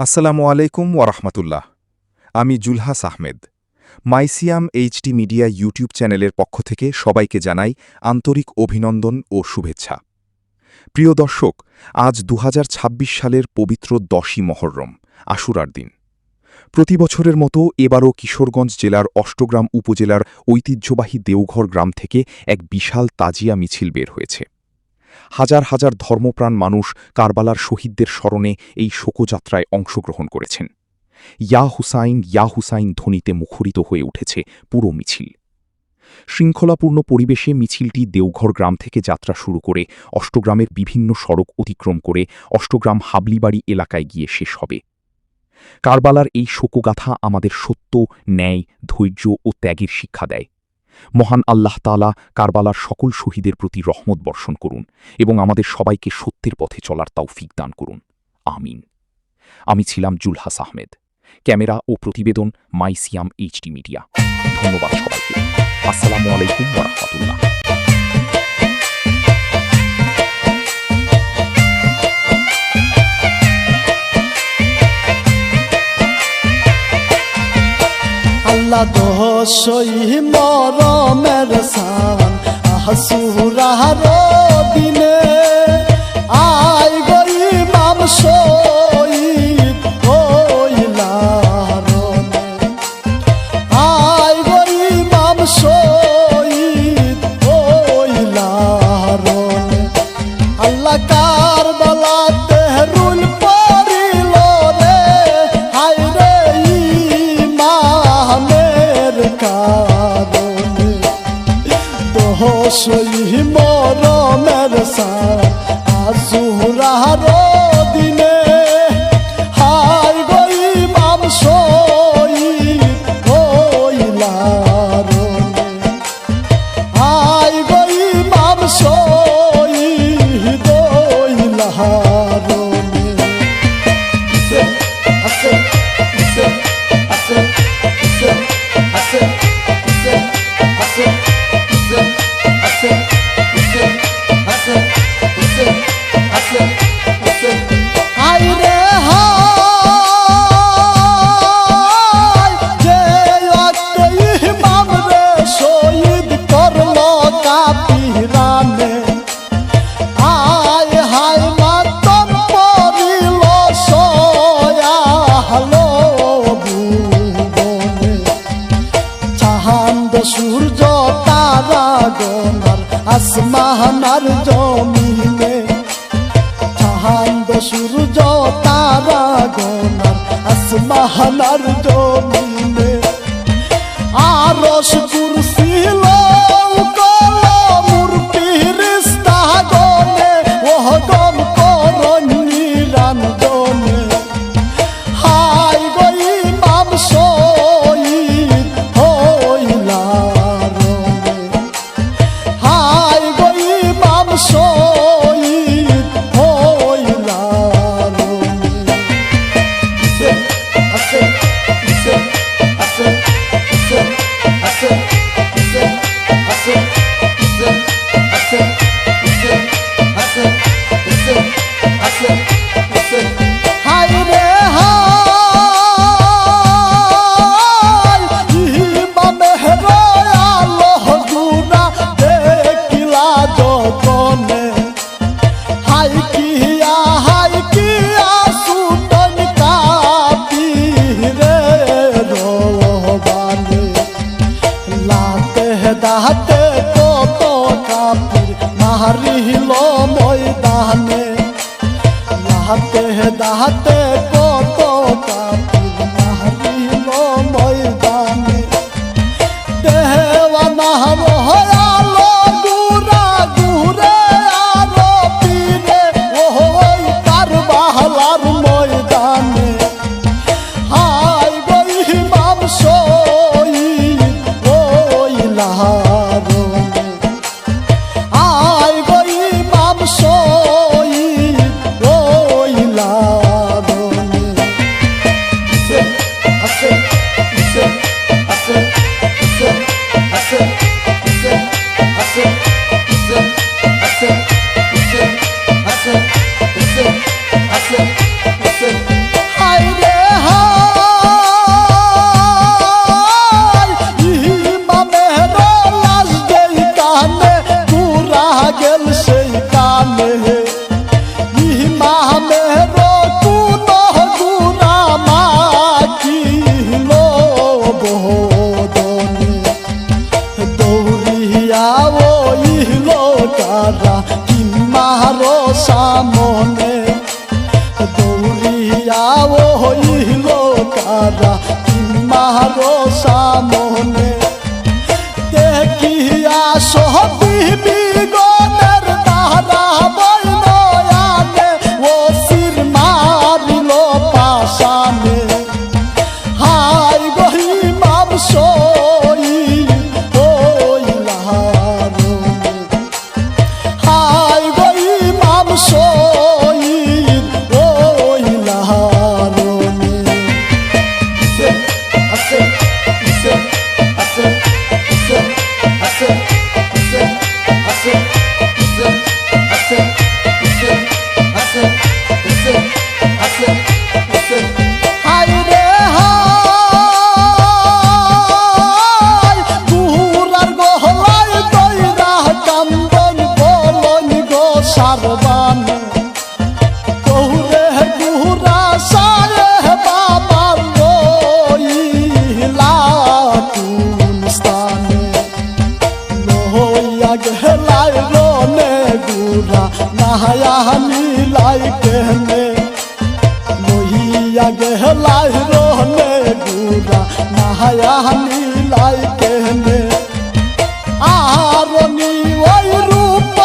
আসসালামু আলাইকুম ওয়ারাহমাতুল্লাহ। আমি জুলহাস আহমেদ। মাইসিয়াম এইচডি মিডিয়া ইউটিউব চ্যানেলের পক্ষ থেকে সবাইকে জানাই আন্তরিক অভিনন্দন ও শুভেচ্ছা। প্রিয় দর্শক, আজ ২০২৬ সালের পবিত্র ১০ই মহররম, আশুরার দিন। প্রতি বছরের মতো এবারও কিশোরগঞ্জ জেলার অষ্টগ্রাম উপজেলার ঐতিহ্যবাহী দেওঘর গ্রাম থেকে এক বিশাল তাজিয়া মিছিল বের হয়েছে। হাজার হাজার ধর্মপ্রাণ মানুষ কারবালার শহীদদের স্মরণে এই শোকযাত্রায় অংশগ্রহণ করেছেন। ইয়া হুসাইন ধ্বনিতে মুখরিত হয়ে উঠেছে পুরো মিছিল। শৃঙ্খলাপূর্ণ পরিবেশে মিছিলটি দেওঘর গ্রাম থেকে যাত্রা শুরু করে অষ্টগ্রামের বিভিন্ন সড়ক অতিক্রম করে অষ্টগ্রাম হাবলিবাড়ি এলাকায় গিয়ে শেষ হবে। কারবালার এই শোকগাথা আমাদের সত্য, ন্যায়, ধৈর্য ও ত্যাগের শিক্ষা দেয়। মহান আল্লাহ তাআলা কারবালার সকল শহীদের প্রতি রহমত বর্ষণ করুন এবং আমাদের সবাইকে সত্যের পথে চলার তৌফিক দান করুন। আমিন। আমি ছিলাম জুলহাস আহমেদ। ক্যামেরা ও প্রতিবেদন মাইসিয়াম এইচডি মিডিয়া। ধন্যবাদ সবাইকে। আসসালামু আলাইকুম ওয়ারাহমাতুল্লাহ। আল্লাহ দোষই মরমের সান আহসুরার দিনে আই গই মাম শহীদ হইলার আই গই মাম শহীদ হইলার আল্লাহ কারবালাতে রুল পড়িল রে হায় রে কারণে দোষই মরমের সান আশুরার দিনে হায় গই মাম শহীদ হইলার হায় গই মাম শহীদ হইলার সূর্য তারা গোনার আসমানার জমিনে চাঁদ সূর্য তারা গোনার আসমানার জমিনে আরশ কুরসি কলমুর ফিরিস্তা গনে ওহ গম করন নিরঞ্জনে হায় গই মাম শহীদ হইলার হায় গই মাম শহীদ হইলার হায় রে দাহাতে কত কাপির মারিল ময়দানে লাহাতে দাহাতে কত কাপির মারিল ময়দানে দেওয়ানা হয়ালো গুরা গুরে আরো পীরে ওই কারবালার ময়দানে হায় গই মাম শহীদ হইলার আয় গই মাম শহীদ হইলার হইল কারা মারো সামনে দেখিয়া সহবি বিগনের তারা বইনয়ানে ও শির মারিল পাশানে হাই গহি মাম সই ওইলারনে হাই গহি মাম সই সারবানে কৌরে গুহরা সায়ে বাবার লইলা কোন স্থানে লইয়া গেলাই রনে গুরা নাহায়া মিলাই কেনে লইয়া গেলাই রনে গুরা নাহায়া মিলাই কেনে আরনি ওই রূপ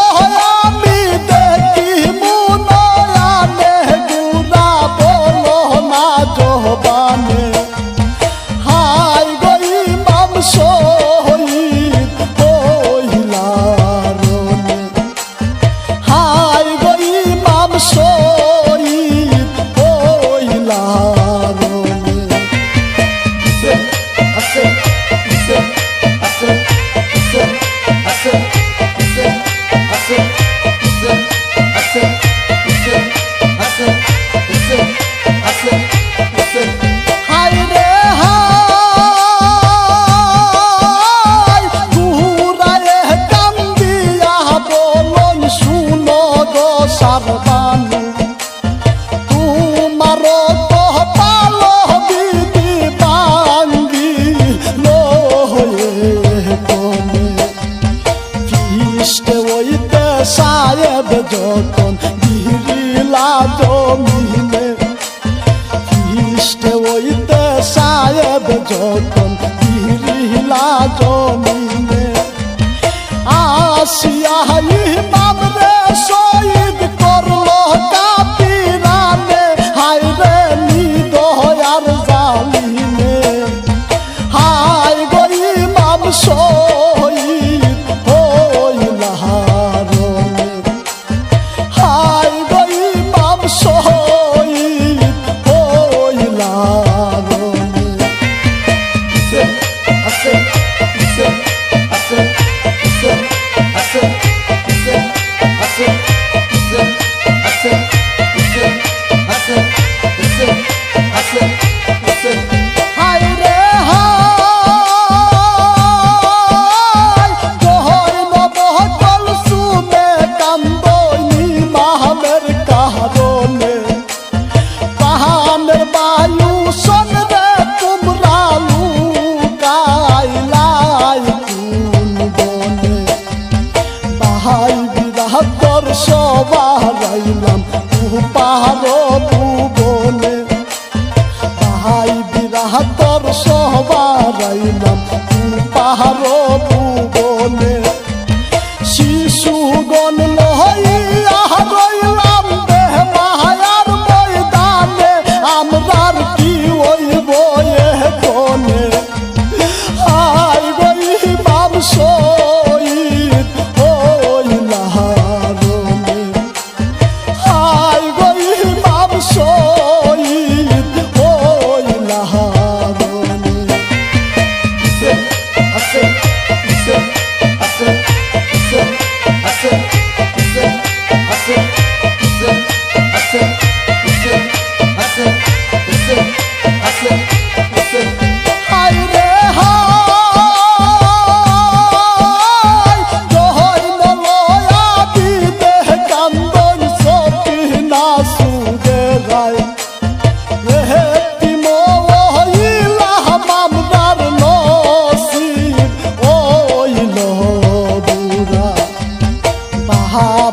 আমি দেখি মুনয়ানে গুরা বলো না জবানে হাই গই মাম শহীদ ওইলারনে হাই গই মাম শহীদ ওইলারনে সারবানে তোমার তো পালো বিধি বাঙ্গি লয়ে কোনে ফিস্টে ওইতে সাহেব যখন গিরিলা জমিনে ফিস্টে ওইতে সাহেব যখন গিরিলা জমিনে আসিয়া ইমাম রে শহীদ করলো কাপিরানে হায় রে নিদয়ার জালিমে হায় গো ইমাম শহীদ হইলারনে হায় গো ইমাম শহীদ সবারাইলাম পাহাড় ভুবনে ভাই বিরাহতর সবারাইলাম পাহাড় ভুবনে শিশুগণ লইয়া রইলাম দেহ মায়ার ময়দানে আমরার কি হইব কোনে হাই গই ইমাম শহীদ হইলারনে হাই গই ইমাম শহীদ হইলারনে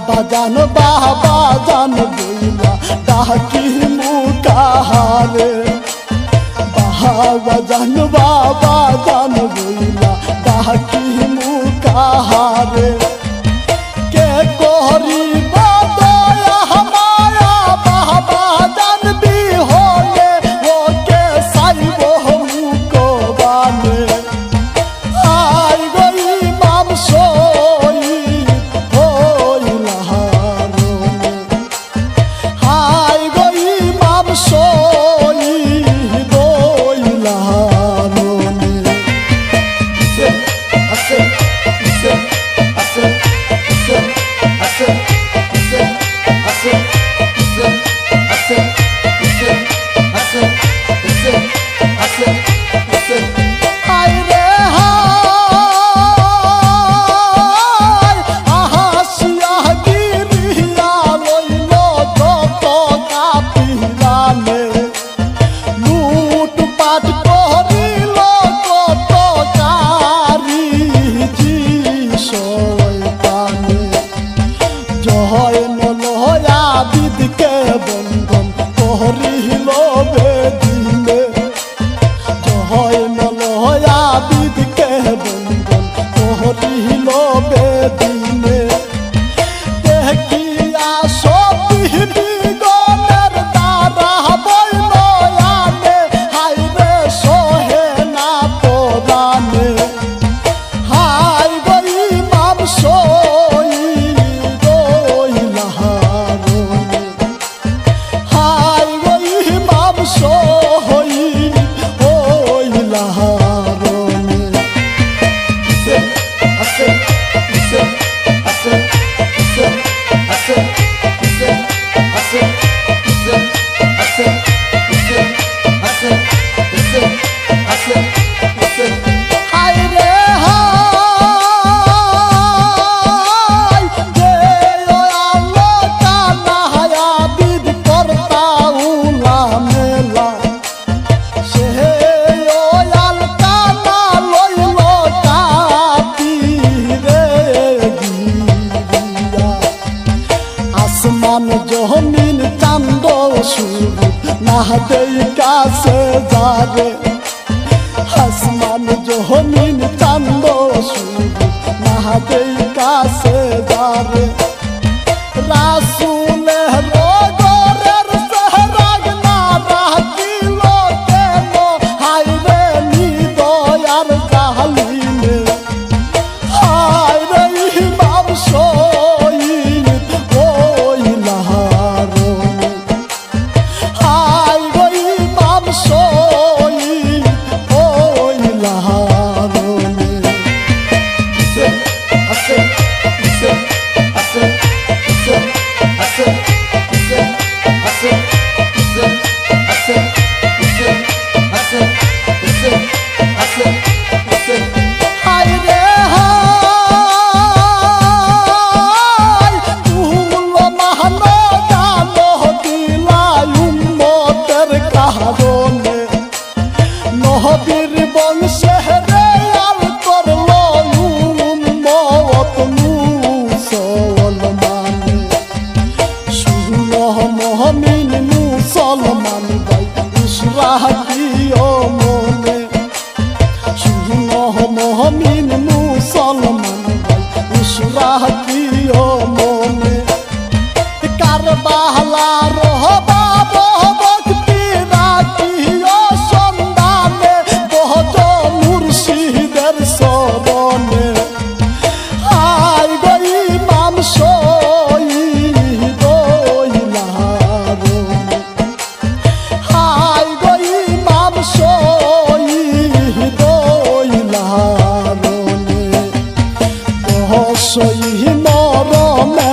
বাজান বাবা জান বইলা ডাকি মুকাহা হারে বাবা জান বইলা ডাকি মুকাহারে কে করিব দয়া মায়া বাবা জান বিহনে ওকে সাইব মুকবানে আই গই মাম শহীদ হইলা হারনে আই গই মাম শহীদ হইলা হারনে আইরে হায় আহাসিয়া গিরিয়া লইল যত কাপিরানে লুট পাট করিল কত কারি জি শয়তানে জয় নলয়া বিদকে বন্ধন করিল বেদিনে জয় নলয়া বিদকে বন্ধন করিল বেদিনে দেখিয়া সতী বিগণের দ্বারা বইল আনে হাইরে সহে না পরাণে হাই গই মাম শহীদ হইলা হারনে হাই গই মাম শহীদ হইলা হারনে হাইরে হায় যে আল্লাহ কানা হায়া বিদ করতা উলা মেলা সে আল কানা লইল কাতি রে গিরিয়া আসমান জমিন চান্দ সূর্য না দেই কাছে যারে আসমান জমিন চান্দ সূর্য না দেই কাছে যারে রাসূলে রগরের সেহরাগ না রাখিল কেন হাইরে নিদয়ার জালিমে হাইরে ইমাম শহীদ হইলা হারনে হাই গই মাম শহীদ হইলা হারনে হাইরে হায় তুল মাহনো জানো দিলাই উম্মতের কারণে নবীর বংশে রে আল করল উম্মত মুসলমানে শুন মহমিন মুসলমান ভাই ইসরাহ দিও মনে শুন মহমিন মুসলমান ভাই ইসরাহ দিও মনে কারবালা রহবা ভক্তি রাখিও সন্ধানে বহজ মুর্শিদের শরণে হাই গই মাম শহীদ হইলা হারনে হাই গই মাম শহীদ হইলা হারনে শহীদ মরমে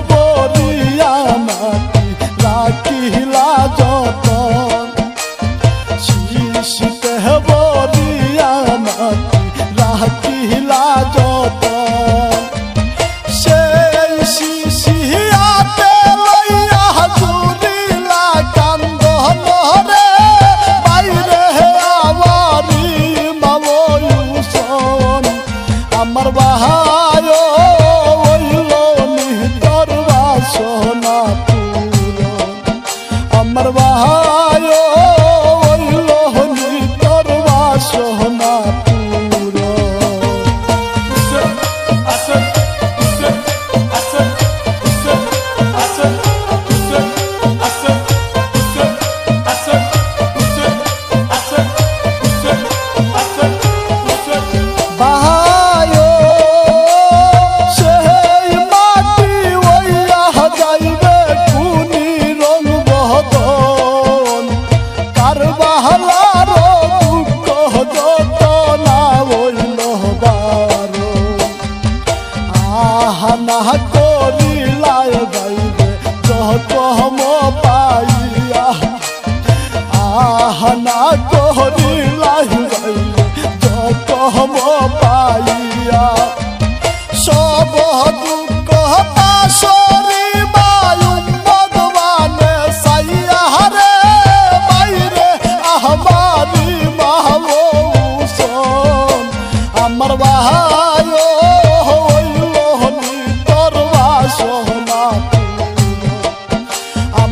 বরিয়া মাটি রাখিলা যতন শিশিতে বরিয়া মাটি রাখিলা যতন সেই শিশিয়াতে লইয়া জুড়িলা কান্দন রে বাইরে আমারি মাময়ুসন আমার বাহায় হইল নিতর বাসনা পূরণ আমার বাহায় হইল নিতর বাসনা না করিলায় গাইবে যত হম পাইয়া না করিলায় গাইবে যত হম পাইয়া সব দুঃখ পাশরি বায়ু ভগবানে সাইয়া রে বাইরে আহমারি মাহবুসন আমার বাহায়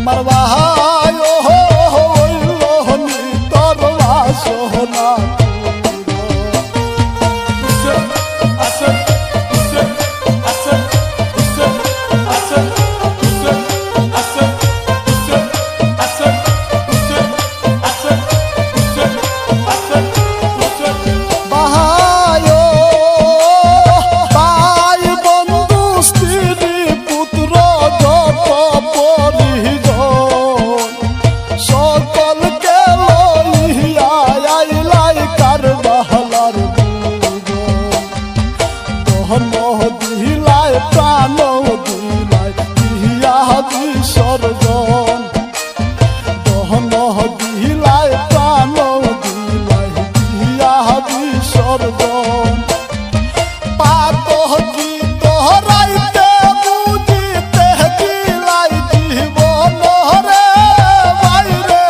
আমার বাহায় হইল নিতর বাসনা দিলাই প্রাণ দিলাই দিয়া বিসর্জন দহন দিলাই প্রাণ দিলাই দিয়া বিসর্জন পাত কি তোহরাইতে বুঝিতে দিলাই জীবন রে বাইরে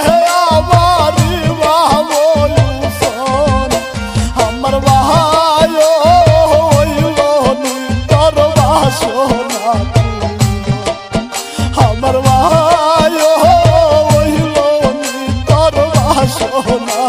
আমারি মাহবুসন আমার বাহায় আমার বাহায় হইল নিতর বাসনা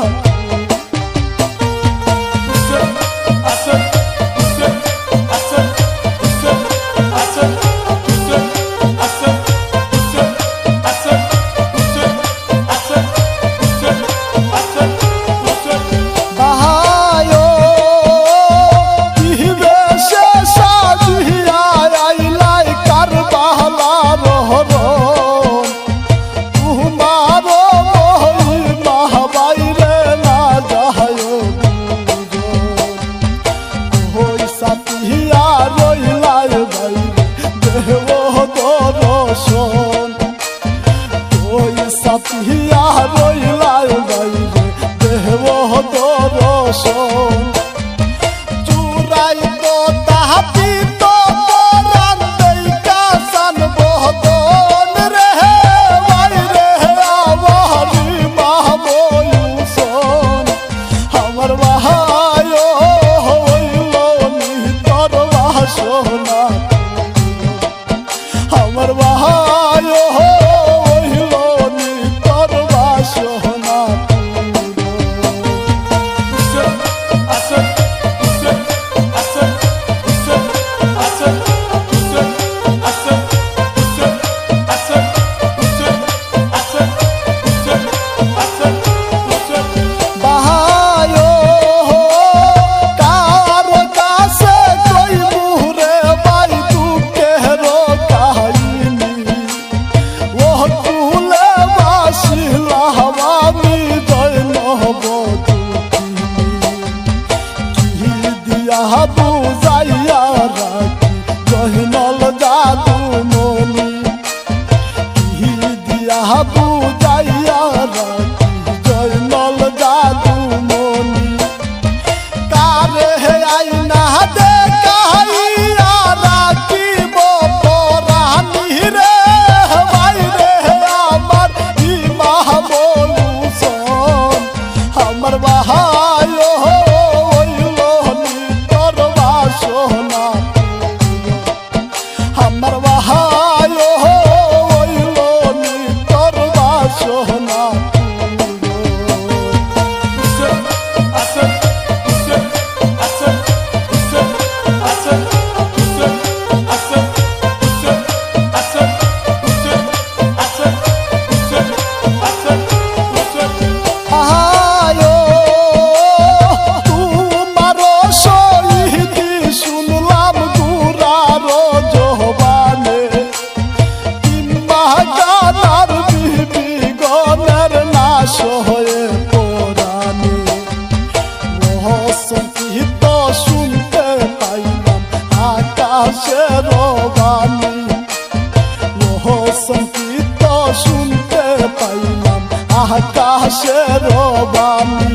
সাথিয়া রইলায় বাইরে দেহ দর্শন চুরাই তো তাহাতি তো রান্দেই কাসান বহদন রে বাইরে আমারি মাহবুসন আমার বাহায় হইল নিতর বাসনা আমার বাহায় সংকীর্ত শুনতে পাইলাম আকাশের বাণী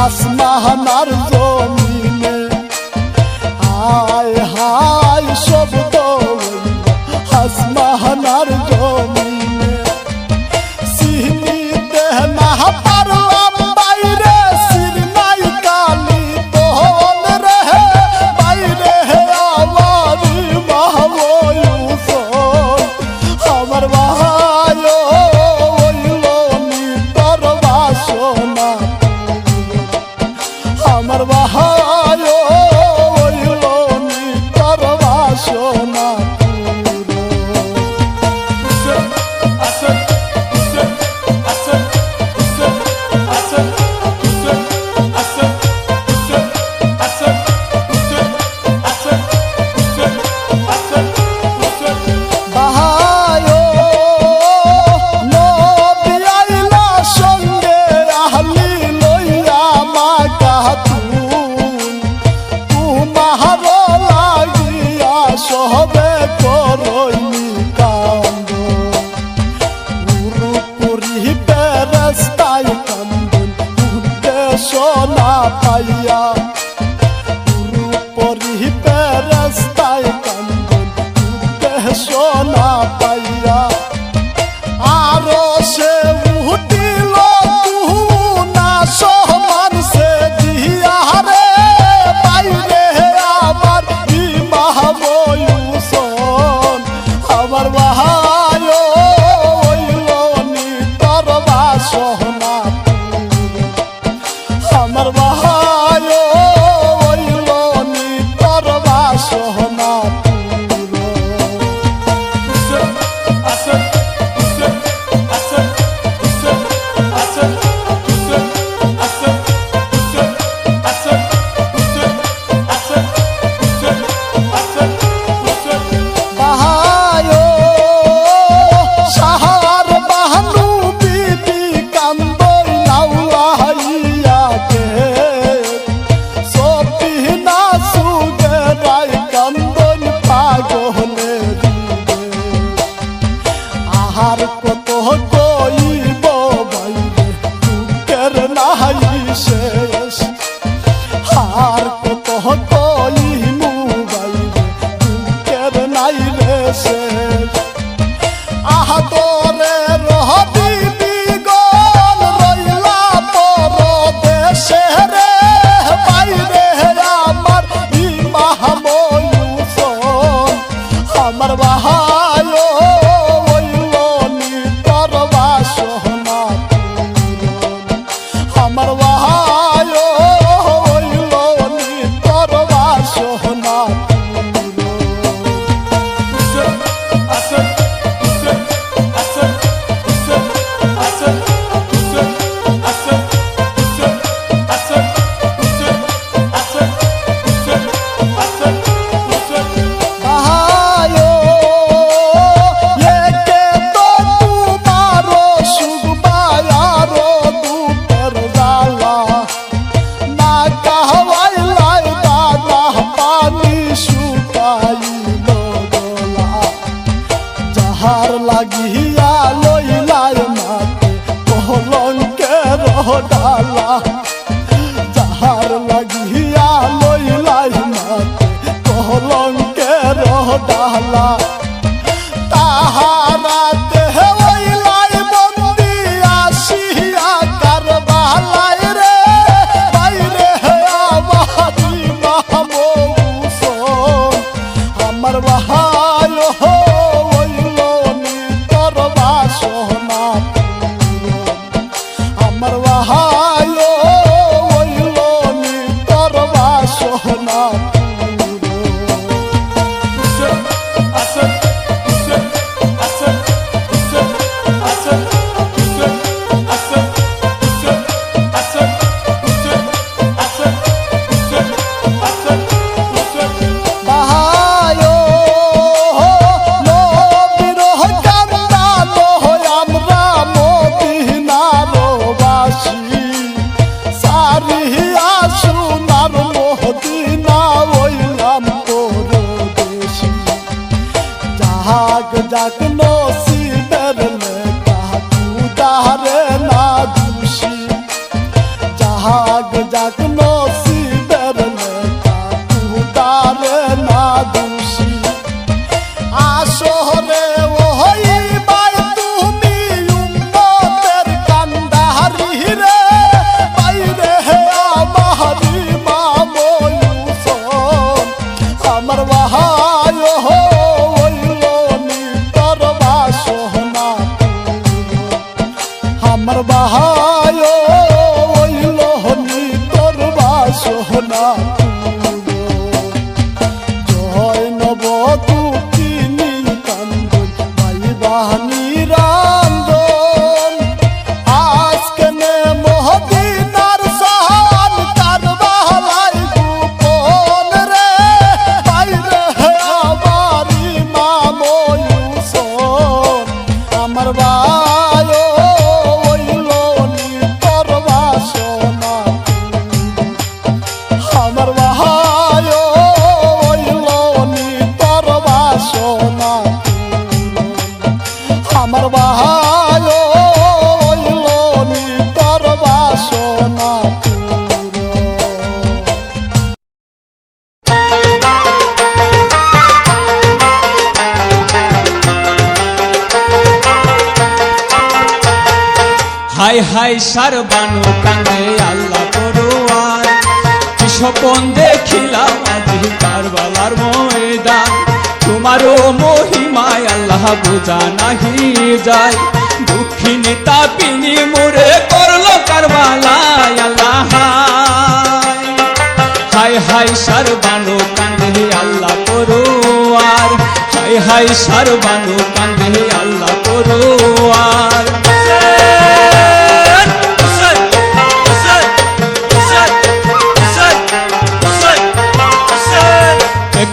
আসমানার জমিনে হায় হায় শব্দ আসমানার জমিনে সিনিতে না পারলাম বাইরে সিরনাই কালি তোল রে বাইরে আমার মাহবুব আমার ভাই হইল নি তোর বাসনা আমার ভাই হইল নি তোর বাসনা সবে করইনি কান্দ পুরুপুরি বেরেস্তায় কান্দন উদ্দেশ্য না পাইয়া পুরুপুরি বেরেস্তায় কান্দন উদ্দেশ্য না পাইয়া আরো সে উঠিল না সমান সে দিয়া রে বাইরে আমার আমার ভাই হইল নি তোর বাসনা আমার ভাই হইল নি তোর বাসনা আর কত কইব বাইরে দুঃখের নাই শেষ আর কত কইমু বাইরে দুঃখের নাই রে শেষ আহাতরে রহবি বিগন রইলা তোর দেশে রে বাইরে আমার মাহবুব আমার ভাই আমার ভাই হইল নি তোর বাসনা যাহার লাগিয়া লইলার মাতে কলঙ্কের ডালা যাহার লাগিয়া লইলার মাতে কলঙ্কের জ্বালা তাহারাতে হইলাই বন্দি আসিয়া কারবালায় রে বাইরে আমারি মাহবুব আমার ভাই হইল নিতর বাসনা আমার ভাই হইল নিতর বাসনা जाग नसीबेर लेखा खुदारे ना दूषी जाग जाग नसीबेर लेखा खुदारे ना दूषी आशोरे ओही बाई तुमी उम्मतेर कांदारी रे বাইরে আমারি মামো ইউসুফ আমার ভাই আমার ভাই হইল নিতর বাসনা জয় নব দুঃখিনী কান্দন ভাই বাহানি রান্দন আজকে নে মহদিনার সাহান কারবালাই গোপন রে বাইরে আমারি মামো ইউসুফ আমার ভাই আমার ভাই হইল নিতর বাসনা আমার ভাই হইল নিতর বাসনা হাই হাই সারবানু কান্দে আল্লাহ পড়ুয়ার কি স্বপন দেখিলাম আজি কারবালার ময়দান তোমারও মহিমায় আল্লাহ বোঝা নাহি যায় দুঃখিনী তাপিনী মোরে করলো কারবালায় আল্লাহ হাই হাই সারবানু কান্দে আল্লাহ পড়ুয়ার হাই হাই সারবানু কান্দে আল্লাহ পড়ুয়ার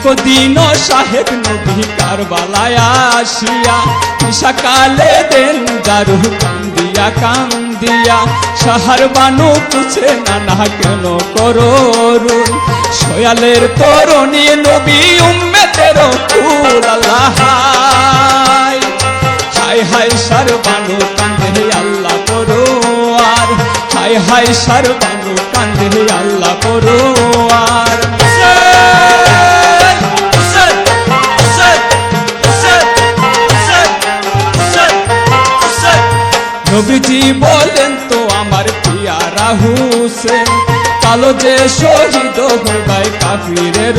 একদিন সাহেব নবী কারবালায় আসিয়া সকালে দেন দারু কান্দিয়া কান্দিয়া সাহার বানু পুছে নানা কেন করুন সয়ালের তরুণী নবী উম্মতের ফুল আল্লাহ হাই হাই সারবানু কান্দে আল্লাহ পড়ুয়ার হাই হাই সারবানু কান্দে আল্লাহ পড়ুয়ার নবীজি বলেন তো আমার পিয়ারা হুসেন কালো যে শহীদ হইবাই কাফিরের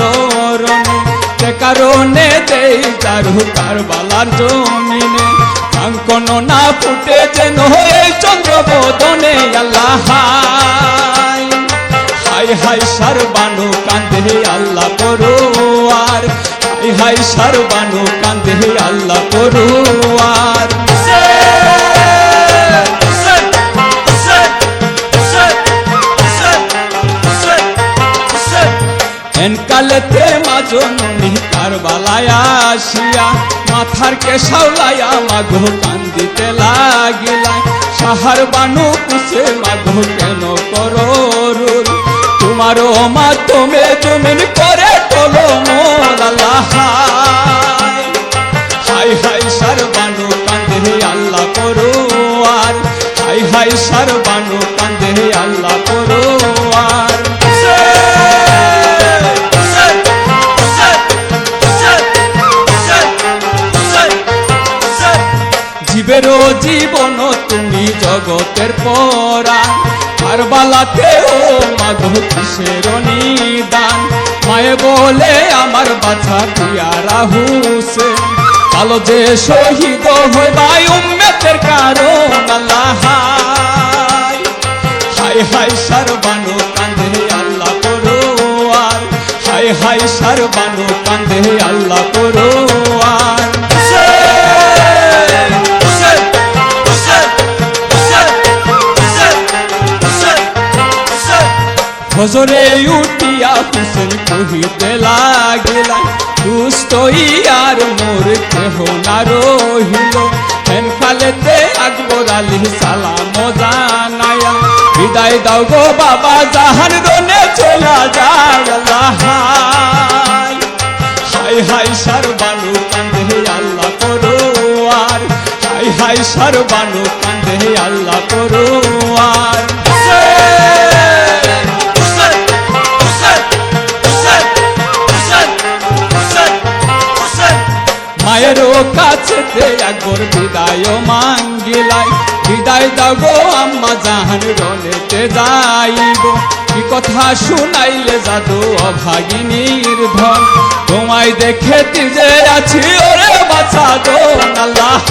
রণে যে কারণে দেই দারু কারবালার জমিনে কাঙ্কন না ফুটে যেন এই চন্দ্র বদনে আল্লাহ হাই হাই সারবানু কান্দে আল্লাহ পড়ুয়ার হাই হাই সারবানু কান্দে আল্লাহ পড়ুয়ার কালেতে মাজননী কারবালায় আসিয়া মাথার কেশাওলাইয়া মাগো কান্দিতে লাগিলা সাহার বানু কুছে মাগো কেন করুন তোমার মাধ্যমে জমিন করে তোলো মোল আল্লাহ হাই হাই সারবানু কান্দে আল্লাহ পড়ুয়ার হাই হাই সারবানু কান্দে আল্লাহ পড়ুয়ার জীবন তুমি জগতের পরা কারবালাতে ও মাগো কিসের নিদান মায়ে বলে আমার বাছা পিয়ারা হুসেন কালো যে শহীদ হইবাই উম্মতের কারণ আল্লাহ হাই হাই সারবানু কান্দে আল্লাহ পরোয়ার হাই হাই সারবানু কান্দে আল্লাহ পরোয়ার ফজরে উঠিয়া হুসেন কহিতে লাগিলা দুষ্ট ইয়ার মোর কেহ না রহিল হেন কালেতে আকবর আলী সালাম জানায়া বিদায় দাও গো বাবা জাহান রনে চলা যায় আল্লাহ হাই হাই সারবানু কান্দে আল্লাহ পরোয়ার হাই হাই সারবানু কান্দে আল্লাহ পরোয়ার মায়ের কাছেতে একবার বিদায় মাঙ্গিলাই বিদায় দাও গো আম্মা জাহান রনেতে যাইব কি কথা শুনাইলে জাদু অভাগিনীর ধন তোমায় দেখে যে আছি ওরে বাছা গো আল্লাহ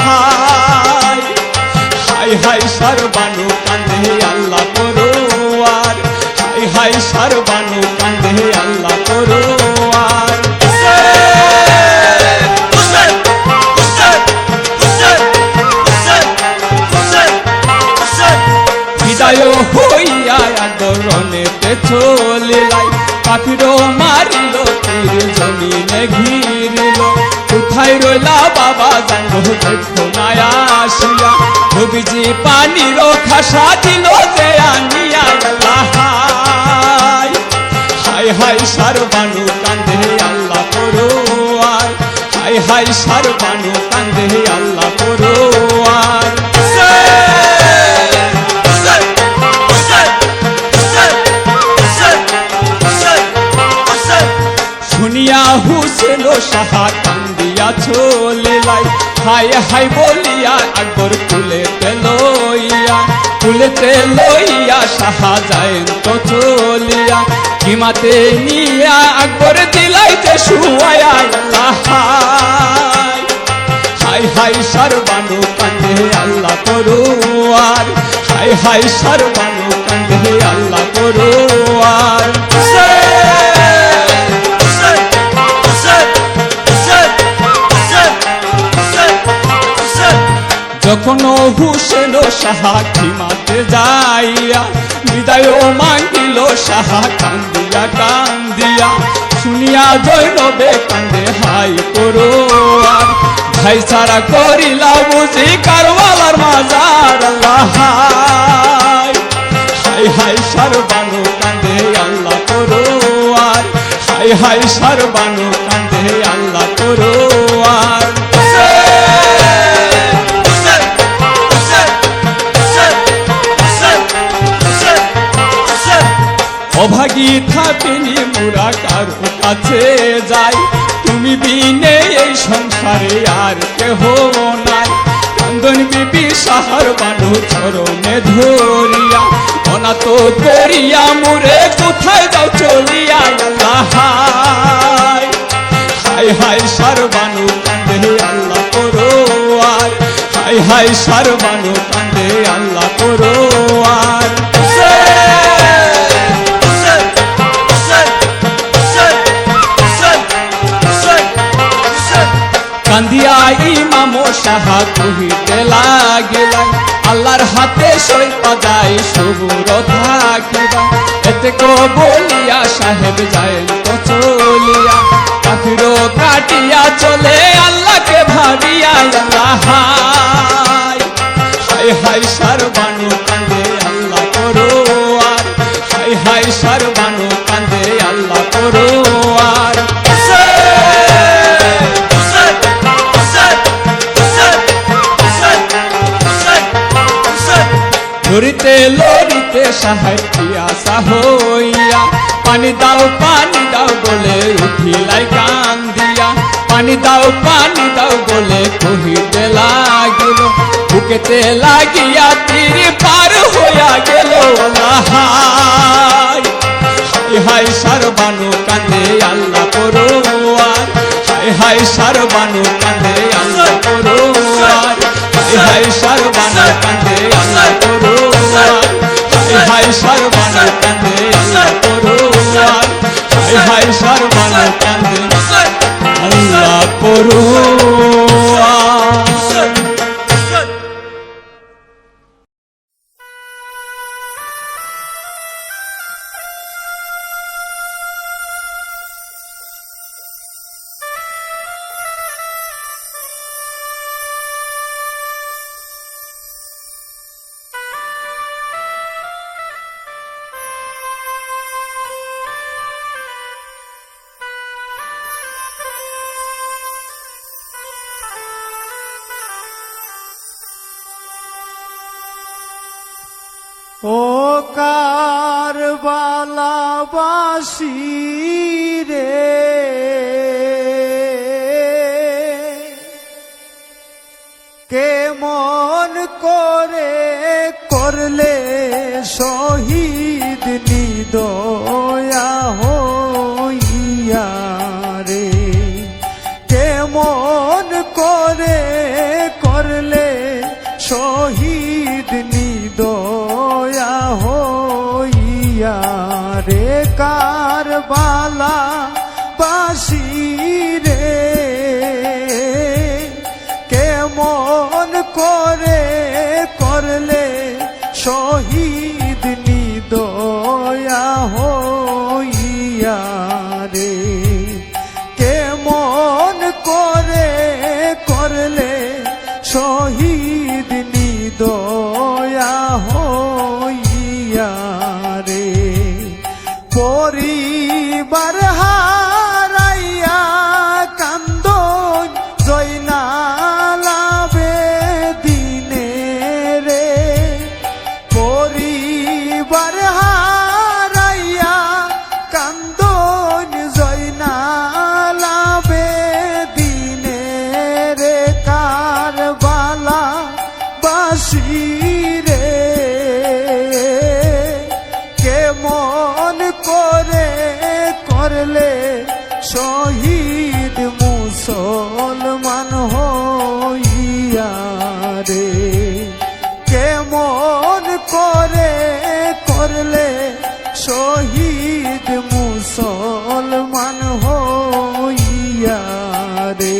হাই হাই সারবানু কান্দে আল্লাহ পরোয়ার হাই হাই সারবানু কান্দে আল্লাহ পরোয়ার বিদায় হইয়া আগরণেতে চলিলাই পাখিরও মারিল তীর জমিনে ঘিরিল কোথায় রইলা বাবা জানো দেখো না আসিয়া নবীজি পানির খাসা দিল যে আনিয়া আল্লাহ হাই হাই সারবানু কান্দে আল্লাহ পরোয়ার হাই হাই সারবানু কান্দে আল্লাহ পরোয়ার শুনিয়া হুসেন সাহা কান্দিয়া চলিলাই হাই হাই বলিয়া আকবর কুলেতে লইয়া সাহা যায় তো চলিয়া কিমাতে নিয়া আকবর দিলাইতে শুয়ায়া আল্লাহ হাই হাই সারবানু কান্দে আল্লাহ পরোয়ার হাই হাই সারবানু কান্দে আল্লাহ পরোয়ার যখন হুসেন সাহা খিমাতে যাইয়া বিদায় মাঙ্গিল সাহা কান্দিয়া কান্দিয়া শুনিয়া জৈনবে কান্দে হাই পরোয়ার ভাই সারা করিলা বুঝি কারবালার মাজার আল্লাহ হাই হাই সারবানু কান্দে আল্লাহ পরোয়ার হাই হাই সারবানু কান্দে আল্লাহ পরোয়ার অভাগী থাকিনি মোরা কারো কাছে যাই তুমি বিনে এই সংসারে আর কেহ নাই কান্দন বিবি সারবানু চরণে ধরিয়া অনাথ করিয়া মোরে কোথায় যাও চলিয়া আল্লাহ হাই হাই সারবানু কান্দে আল্লাহ পরোয়ার হাই হাই সারবানু কান্দে আল্লাহ পরোয়ার কান্দিয়া ইমাম সাহা কহিতে লাগিলাই আল্লাহর হাতে সইপা যায় সবুর থাকিবা এতে কো বলিয়া সাহেব যায় তো চলিয়া পাখিরও কাটিয়া চলে আল্লাহকে ভাবিয়া আল্লাহ হাই হাই সারবানু কান্দে আল্লাহ পরোয়ার হাই হাই সারবানু কান্দে আল্লাহ পরোয়ার লড়িতে লড়িতে সাহেব পিয়াসা হইয়া পানি দাও বলে উঠিলাই কান্দিয়া পানি দাও বলে কহিতে লাগিল বুকে বুকেতে লাগিয়া তীর পার হইয়া গেল হায় হায় সারবানু কান্দে আল্লাহ পরোয়ার হায় হায় সারবানু কান্দে আল্লাহ পরোয়ার হায় হায় সারবানু কান্দে আল্লাহ পরোয়ার হায় হায় সারবানু কান্দে আল্লাহ পরোয়ার হায় হায় সারবানু কান্দে আল্লাহ পরোয়ার। ও কারবালাবাসী রে, কেমন করে করলে শহীদ নিদয়া হইয়া রে, কেমন করে করলে শহীদ নিদয়া হইয়া রে, কারবালা বাসী রে, কেমন করে করলে শহীদ নিদয়া হইয়া রে, কেমন করে করলে শহীদ নিদয়া হইয়া রে, পরিবার হারাইয়া কান্দন জয়নালাবে দিনে রে, পরিবার হারাইয়া কান্দন জয়নালাবে দিনে রে, কারবালা বাসী রে, কেমন করে করলে শহীদ মুসলমান হইয়া রে, কেমন করে করলে শহীদ মুসলমান হইয়া রে।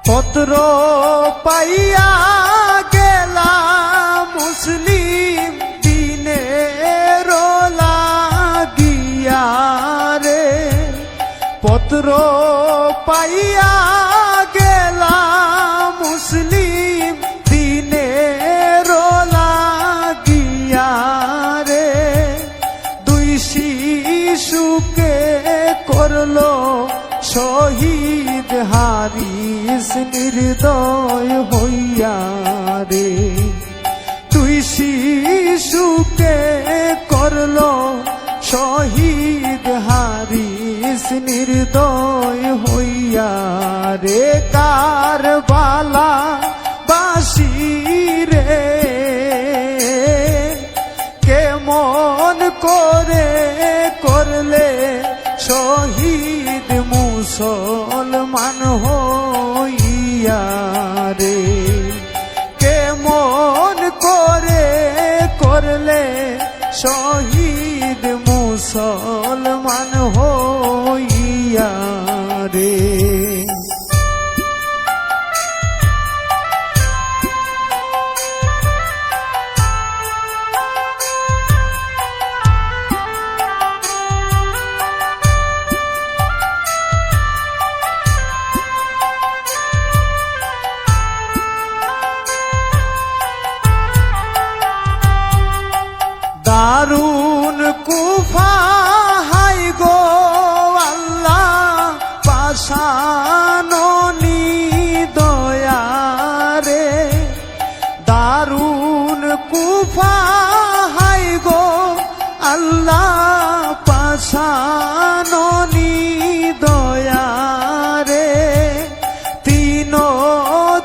পত্র পাইয়া গেলা মুসলিম দিনের লাগিয়া রে, পত্র পাইয়া গেলা মুসলিম দিনের লাগিয়া রে, দুই শিশুকে করলো শহীদ হারিস নির্দয় হইয়া রে, তুই শিশুকে করলো শহীদ হারিস নির্দয় হইয়া রে, কারবালা বাসী রে, কেমন করে করলে শহীদ মুসলমান হইয়া রে, কেমন করে করলে শহীদ মুসলমান হইয়া রে। দারুন কুফা আল্লাহ পাশাননি দয়ারে তিন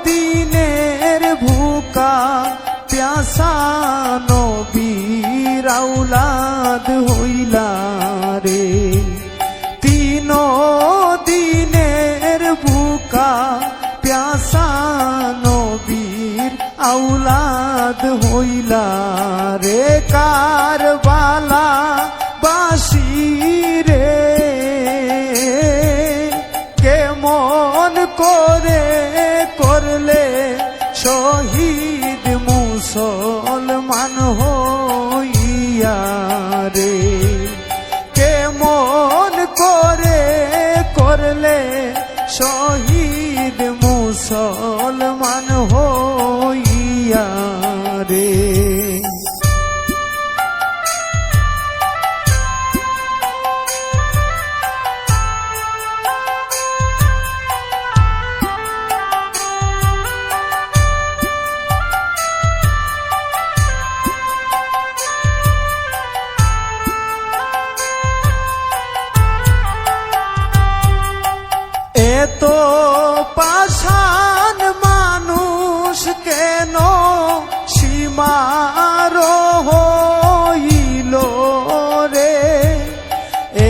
দিনের ভুকা প্যাসা নবীর আউলাদ হইলা রে তিন দিনের ভুকা প্যাসা নবীর আউলাদ হইলা রে কারবালা বাসি রে কেমন করে করলে শহীদ মুসলমান হইয়া রে কেমন করে করলে শহীদ মুসলমান হইয়া রে এত পাষাণ মানুষ কেন সীমার হইল রে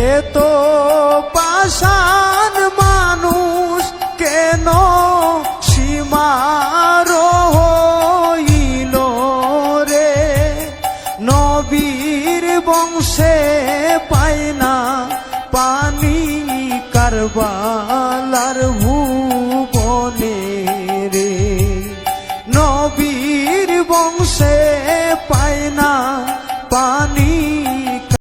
এত পাষাণ মানুষ কেন সীমার হইল রে নবীর বংশে পায় না পানি কারবালার ভুবনে রে নবীর বংশে